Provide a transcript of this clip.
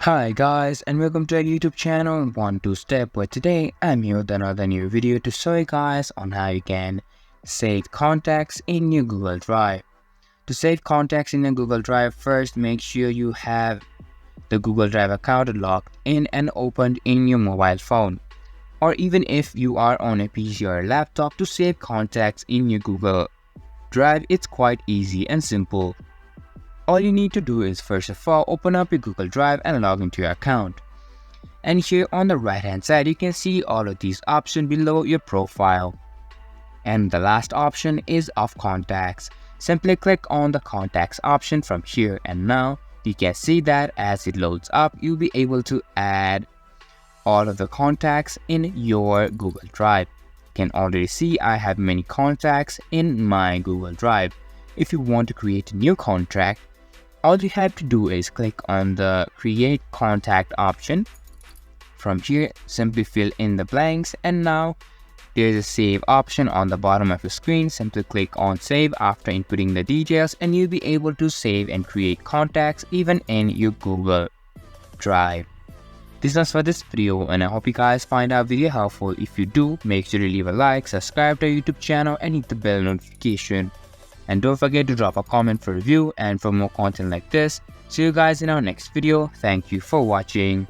Hi guys, and welcome to our YouTube channel 1-2 Step, where today I'm here with another new video to show you guys on how you can save contacts in your Google Drive. To save contacts in your Google Drive, first make sure you have the Google Drive account logged in and opened in your mobile phone, or even if you are on a PC or a laptop. To save contacts in your Google Drive, it's quite easy and simple. All you need to do is first of all open up your Google Drive and log into your account. And here on the right hand side you can see all of these options below your profile. And the last option is of contacts. Simply click on the contacts option from here, and now you can see that as it loads up you'll be able to add all of the contacts in your Google Drive. You can already see I have many contacts in my Google Drive. If you want to create a new contact, all you have to do is click on the create contact option. From here, simply fill in the blanks, and now there's a save option on the bottom of your screen. Simply click on save after inputting the details, and you'll be able to save and create contacts even in your Google Drive. This was for this video, and I hope you guys find our video helpful. If you do, make sure to leave a like, subscribe to our YouTube channel, and hit the bell notification. And don't forget to drop a comment for review and for more content like this. See you guys in our next video. Thank you for watching.